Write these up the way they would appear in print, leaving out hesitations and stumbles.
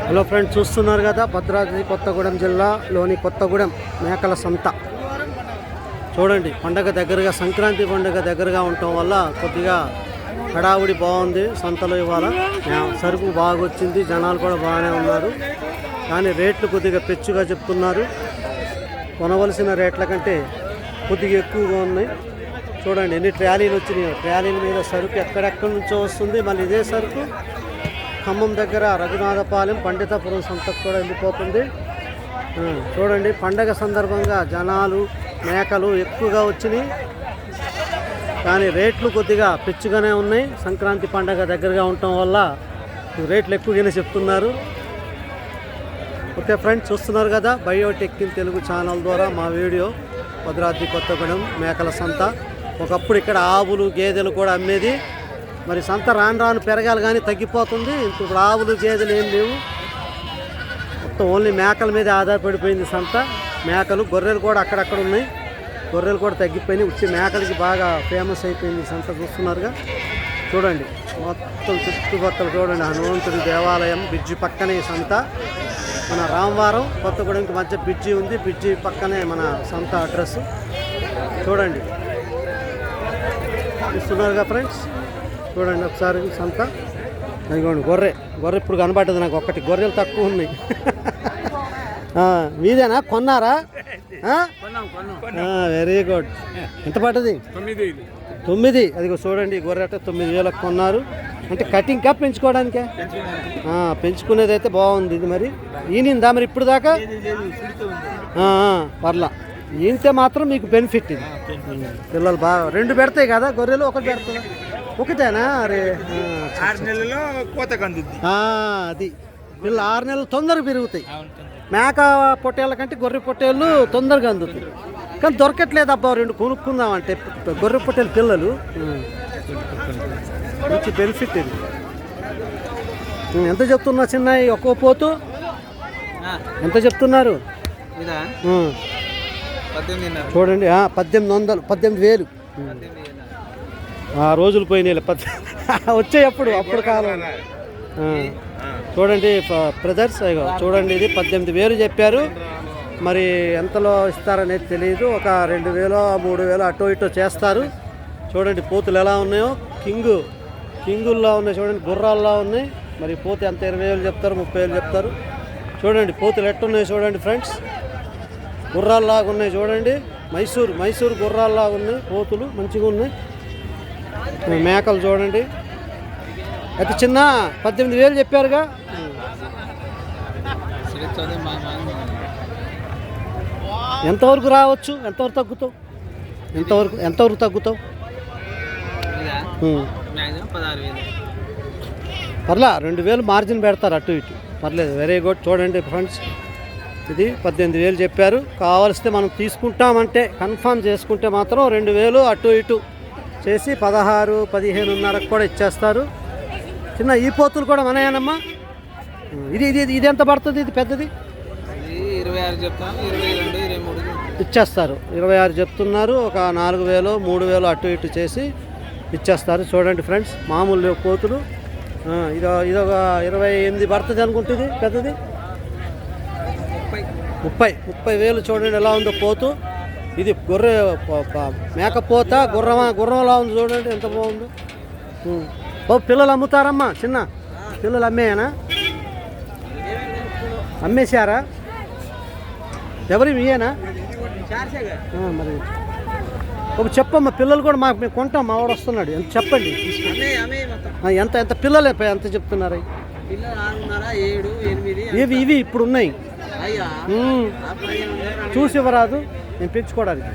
Hello friends, చూస్తున్నారు కదా భద్రాద్రి కొత్తగూడెం జిల్లాలోని కొత్తగూడెం మేకల సంత. చూడండి, పండగ దగ్గరగా, సంక్రాంతి పండుగ దగ్గరగా ఉండటం వల్ల కొద్దిగా హడావుడి బాగుంది సంతలో. ఇవాళ సరుకు బాగా వచ్చింది, జనాలు కూడా బాగానే ఉన్నారు. కానీ రేట్లు కొద్దిగా పెచ్చుగా చెప్తున్నారు. కొనవలసిన రేట్ల కంటే కొద్దిగా ఎక్కువగా ఉన్నాయి. చూడండి ఎన్ని ట్రాలీలు వచ్చినాయి. ట్రాలీల మీద సరుకు ఎక్కడెక్కడి నుంచో వస్తుంది. మళ్ళీ ఇదే సరుకు ఖమ్మం దగ్గర రఘునాథపాలెం పండితాపురం సంతకు కూడా వెళ్ళిపోతుంది. చూడండి, పండగ సందర్భంగా జనాలు, మేకలు ఎక్కువగా వచ్చినాయి. కానీ రేట్లు కొద్దిగా పెచ్చుగానే ఉన్నాయి. సంక్రాంతి పండగ దగ్గరగా ఉండటం వల్ల రేట్లు ఎక్కువగానే చెప్తున్నారు. ఓకే ఫ్రెండ్స్, చూస్తున్నారు కదా బయోటెక్ ఇన్ తెలుగు ఛానల్ ద్వారా మా వీడియో. భద్రాద్రి కొత్తగూడెం మేకల సంత. ఒకప్పుడు ఇక్కడ ఆవులు, గేదెలు కూడా అమ్మేది. మరి సంత రాను రాను పెరగాలి కానీ తగ్గిపోతుంది. ఇప్పుడు ఆవులు, గేదెలు ఏం లేవు. మొత్తం ఓన్లీ మేకల మీద ఆధారపడిపోయింది సంత. మేకలు, గొర్రెలు కూడా అక్కడక్కడ ఉన్నాయి. గొర్రెలు కూడా తగ్గిపోయినాయి. ఉచ్చి మేకలకి బాగా ఫేమస్ అయిపోయింది సంత. చూస్తున్నారుగా, చూడండి మొత్తం చుట్టుపక్కల చూడండి. హనుమంతుడి దేవాలయం బ్రిడ్జి పక్కనే సంత. మన రామవారం కొత్తగూడెంకి మధ్య బ్రిడ్జి ఉంది. బ్రిడ్జి పక్కనే మన సంత అడ్రస్. చూడండి, చూస్తున్నారుగా ఫ్రెండ్స్. చూడండి ఒకసారి సంత. అదిగోండి గొర్రె ఇప్పుడు కనబడ్డది నాకు. ఒక్కటి గొర్రెలు తక్కువ ఉన్నాయి. మీదేనా? కొన్నారా? Very good. ఎంత పడ్డది? 9. అదిగో చూడండి, గొర్రె అట్ట 9,000 కొన్నారు. అంటే కటింగ్కా పెంచుకోవడానికే? పెంచుకునేది అయితే బాగుంది. ఇది మరి ఈనిందా మరి ఇప్పుడు దాకా? పర్లా. ఈనితే మాత్రం మీకు బెనిఫిట్. ఇది పిల్లలు బాగా 2 పెడతాయి కదా గొర్రెలు? ఒకటి పెడతా? ఒకటేనా? అరే 6 నెలల్లో కోత కందుద్ది. అది పిల్లలు 6 నెలలు తొందరగా పెరుగుతాయి. మేక పొట్టేళ్ళ కంటే గొర్రె పొట్టేళ్ళు తొందరగా అందుతాయి. కానీ దొరకట్లేదు అబ్బా. 2 కొనుక్కుందామంటే గొర్రె పొట్టేలు పిల్లలు. మంచి బెనిఫిట్ ఇది. ఎంత చెప్తున్నా చిన్న ఒక్కో పోతు ఎంత చెప్తున్నారు? చూడండి, 18,000. రోజులు పోయినాయి. వచ్చాయి అప్పుడు కాలం. చూడండి బ్రదర్స్, చూడండి ఇది 18,000 చెప్పారు. మరి ఎంతలో ఇస్తారనేది తెలియదు. ఒక 2,000, 3,000 అటో ఇటో చేస్తారు. చూడండి పోతులు ఎలా ఉన్నాయో. కింగుల్లో ఉన్నాయి. చూడండి గుర్రాల్లో ఉన్నాయి. మరి పోతు ఎంత? 20,000 చెప్తారు, 30,000 చెప్తారు. చూడండి పోతులు ఎట్టున్నాయి చూడండి ఫ్రెండ్స్. గుర్రాల్లాగా ఉన్నాయి చూడండి. మైసూరు గుర్రాల్లాగా ఉన్నాయి పోతులు. మంచిగా ఉన్నాయి. మేకలు చూడండి. అయితే చిన్న 18,000 చెప్పారుగా. ఎంతవరకు రావచ్చు? ఎంతవరకు తగ్గుతావు? ఎంతవరకు తగ్గుతావు? పర్లా 2,000 మార్జిన్ పెడతారు అటు ఇటు. పర్లేదు, వెరీ గుడ్. చూడండి ఫ్రెండ్స్, ఇది 18,000 చెప్పారు. కావాల్సితే మనం తీసుకుంటామంటే, కన్ఫర్మ్ చేసుకుంటే మాత్రం 2,000 అటు ఇటు చేసి 16, 15,500 కూడా ఇచ్చేస్తారు. చిన్న ఈ పోతులు కూడా మనయేనమ్మా. ఇది ఎంత పడుతుంది? ఇది పెద్దది 26 చెప్తాను, 22, 23 ఇచ్చేస్తారు. 26 చెప్తున్నారు. ఒక 4,000, 3,000 అటు ఇటు చేసి ఇచ్చేస్తారు. చూడండి ఫ్రెండ్స్, మామూలు పోతులు. ఇదొక 28 పడుతుంది అనుకుంటుంది. పెద్దది 30,000. చూడండి ఎలా ఉందో పోతు. ఇది గొర్రె మేకపోత. గుర్రం ఎలా ఉంది చూడండి, ఎంత బాగుందో. పిల్లలు అమ్ముతారమ్మా? చిన్న పిల్లలు అమ్మేయనా? అమ్మేశారా? ఎవరి మీయేనా? మరి ఒక చెప్పమ్మా. పిల్లలు కూడా మేము కొంటాం. మా వాడు వస్తున్నాడు. ఎంత చెప్పండి. ఎంత పిల్లలు ఎంత చెప్తున్నారు? ఇవి ఇప్పుడు ఉన్నాయి. చూసి ఇవ్వరాదు? నేను పెంచుకోవడానికి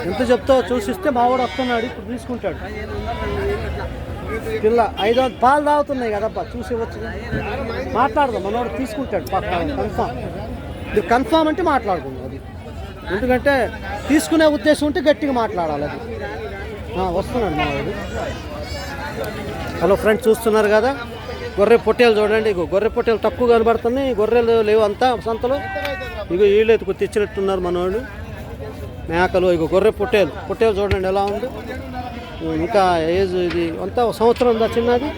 ఎంత చెప్తావు? చూసిస్తే మా వాడు వస్తున్నాడు, ఇప్పుడు తీసుకుంటాడు. పిల్ల 500 పాలు తాగుతున్నాయి కదబ్బా, చూసి ఇవ్వచ్చు. మాట్లాడదాం, మనవాడు తీసుకుంటాడు కన్ఫామ్. ఇది కన్ఫామ్ అంటే మాట్లాడుకుందాం. అది ఎందుకంటే తీసుకునే ఉద్దేశం ఉంటే గట్టిగా మాట్లాడాలి. అది వస్తున్నాడు మావాడు. హలో ఫ్రెండ్స్, చూస్తున్నారు కదా గొర్రె పొట్టేలు చూడండి. గొర్రె పొట్టేలు తక్కువ కనబడుతున్నాయి. గొర్రెలు లేవు అంతా సంతలో. వీళ్ళైతే తెచ్చినట్టున్నారు మనవాళ్ళు. మేకలు. గొర్రె పొట్టేలు చూడండి ఎలా ఉంది. ఇంకా ఏజ్ ఇది అంతా ఒక సంవత్సరం ఉందా చిన్నది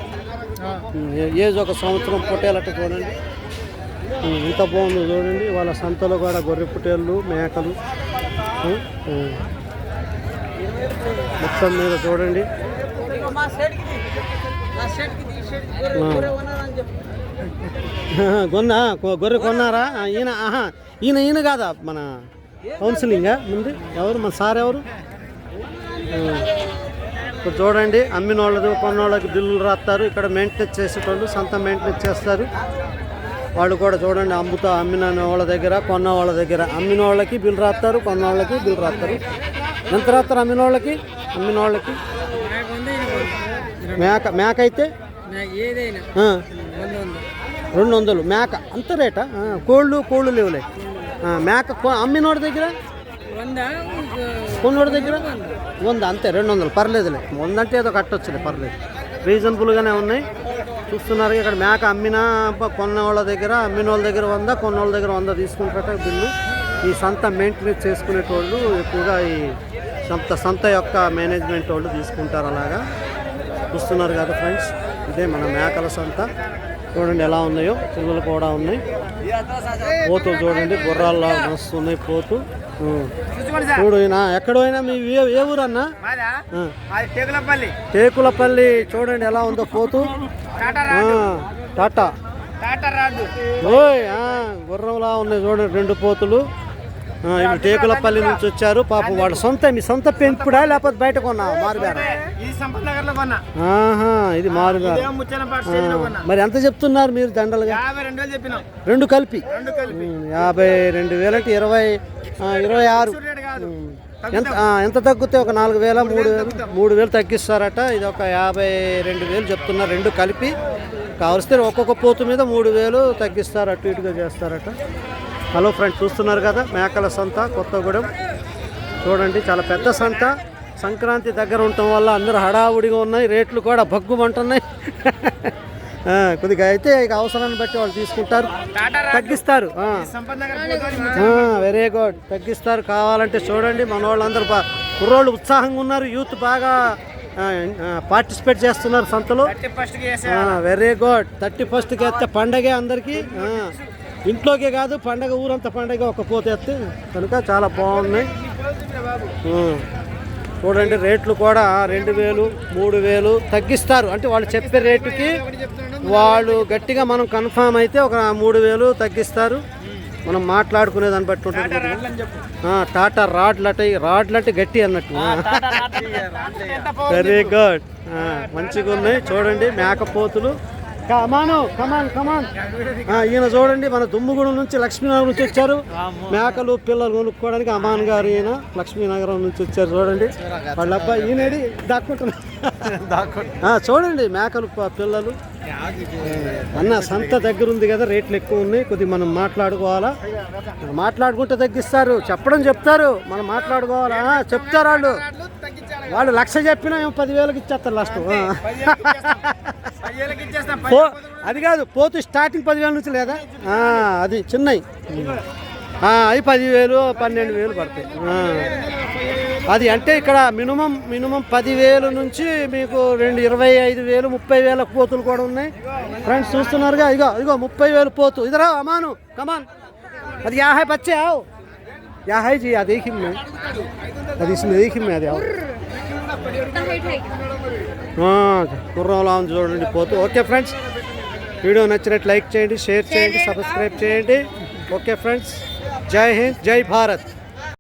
ఏజ్ ఒక సంవత్సరం పొట్టేలట చూడండి ఇంత బాగుంది చూడండి. వాళ్ళ సంతలో కూడా గొర్రె పుట్టేళ్ళు మేకలు మొత్తం మీద చూడండి. గొర్రె కొన్నారా? ఈయన కాదా మన కౌన్సిలింగా ముందు ఎవరు మన సార్ ఎవరు? ఇప్పుడు చూడండి అమ్మిన వాళ్ళది కొన్న వాళ్ళకి బిల్లులు రాస్తారు. ఇక్కడ మెయింటెనెన్స్ చేసేటోళ్ళు సంత మెయింటెనెన్స్ చేస్తారు. వాళ్ళు కూడా చూడండి అమ్మిన వాళ్ళ దగ్గర కొన్న వాళ్ళ దగ్గర అమ్మిన వాళ్ళకి బిల్లు రాస్తారు, కొన్న వాళ్ళకి బిల్లు రాస్తారు. ఎంత రాస్తారు అమ్మిన వాళ్ళకి? మేక అయితే 200 మేక అంత రేటా? కోళ్ళు లేవులే. మేక అమ్మినోడి దగ్గర కొన్నోడి దగ్గర 100 అంతే. 200 పర్లేదులే. 100 అంటే ఏదో కట్టొచ్చులే పర్లేదు, రీజనబుల్గానే ఉన్నాయి. చూస్తున్నారు ఇక్కడ మేక అమ్మిన కొన్న వాళ్ళ దగ్గర అమ్మిన వాళ్ళ దగ్గర 100, కొన్న వాళ్ళ దగ్గర 100 తీసుకుంటారట బిల్లు. ఈ సంత మెయింటెనెన్స్ చేసుకునేటోళ్ళు ఎక్కువగా ఈ సంత యొక్క మేనేజ్మెంట్ వాళ్ళు తీసుకుంటారు. అలాగా చూస్తున్నారు కదా ఫ్రెండ్స్, ఇదే మన మేకల సంత. చూడండి ఎలా ఉన్నాయో, పిల్లలు కూడా ఉన్నాయి. పోతులు చూడండి గుర్రాల్లో వస్తున్నాయి పోతు. చూడు ఎక్కడో అయినా మీ ఏ ఊరు అన్నా? టేకులపల్లి. చూడండి ఎలా ఉందో పోతు. టాటా ఓయ్ గుర్రంలా ఉన్నాయి చూడండి 2 పోతులు. ఇవి టేకులపల్లి నుంచి వచ్చారు పాపం. వాళ్ళ మీ సొంత పెంపుడా లేకపోతే బయట కొన్నా మారుగారా? ఇది మారుగా. మరి ఎంత చెప్తున్నారు మీరు దండలుగా? 2 కలిపి 52,000 అంటే 26. ఎంత తగ్గితే ఒక 4,000 3,000 తగ్గిస్తారట. ఇది ఒక 52,000 చెప్తున్నారు 2 కలిపి. కావలిస్తే ఒక్కొక్క పోతు మీద 3,000 తగ్గిస్తారు, అటు ఇటుగా చేస్తారట. హలో ఫ్రెండ్స్, చూస్తున్నారు కదా మేకల సంత కొత్తగూడెం. చూడండి చాలా పెద్ద సంత. సంక్రాంతి దగ్గర ఉండటం వల్ల అందరూ హడావుడిగా ఉన్నాయి, రేట్లు కూడా భగ్గుమంటున్నాయి. కొద్దిగా అయితే ఇక అవసరాన్ని బట్టి వాళ్ళు తీసుకుంటారు, తగ్గిస్తారు. వెరీ గుడ్, తగ్గిస్తారు. కావాలంటే చూడండి మన వాళ్ళందరూ కుర్రోళ్ళు ఉత్సాహంగా ఉన్నారు, యూత్ బాగా పార్టిసిపేట్ చేస్తున్నారు సంతలో. Very good. 31కి వేస్తే పండగే అందరికీ. ఇంట్లోకే కాదు పండగ, ఊరంతా పండగ ఒక పోతే వేస్తే కనుక చాలా బాగున్నాయి. చూడండి రేట్లు కూడా 2,000 3,000 తగ్గిస్తారు. అంటే వాళ్ళు చెప్పే రేటుకి వాళ్ళు గట్టిగా మనం కన్ఫామ్ అయితే ఒక 3,000 తగ్గిస్తారు. మనం మాట్లాడుకునే దాన్ని బట్టి ఉంటుంది. టాటా రాడ్లంటే గట్టి అన్నట్టు. వెరీ గుడ్, మంచిగా ఉన్నాయి. చూడండి మేకపోతులు. కమాన్. ఈయన చూడండి మన దుమ్ముగూడెం నుంచి లక్ష్మీనగరం నుంచి వచ్చారు. మేకలు పిల్లలు కొనుక్కోవడానికి అమాన్ గారు ఈయన లక్ష్మీనగరం నుంచి వచ్చారు. చూడండి వాళ్ళ అబ్బాయి ఈయనడి దాక్కుంటున్నారు. చూడండి మేకలు పిల్లలు. అన్న సంత దగ్గర ఉంది కదా, రేట్లు ఎక్కువ ఉన్నాయి, కొద్దిగా మనం మాట్లాడుకోవాలా. మాట్లాడుకుంటే తగ్గిస్తారు, చెప్తారు, మనం మాట్లాడుకోవాలా. చెప్తారు వాళ్ళు 1,00,000 చెప్పినా ఏమో 10,000కి ఇచ్చేస్తారు లాస్ట్. అది కాదు, పోతు స్టార్టింగ్ 10,000 నుంచి లేదా, అది చిన్నవి అవి 10,000 12,000 పడతాయి. అది అంటే ఇక్కడ మినిమం 10,000 నుంచి మీకు 25,000 30,000 పోతులు కూడా ఉన్నాయి. ఫ్రెండ్స్ చూస్తున్నారుగా, ఇగో 30,000 పోతు. ఇదరా అమాను కమాన్. అది 50 बच्चे आओ, 50 जी देखी मैं, అది देखी मैं అది కుర్రంలా ఉంది చూడండి పోతు. ఓకే ఫ్రెండ్స్, వీడియో నచ్చినట్టు లైక్ చేయండి, షేర్ చేయండి, సబ్స్క్రైబ్ చేయండి. ఓకే ఫ్రెండ్స్, జై హింద్, జై భారత్.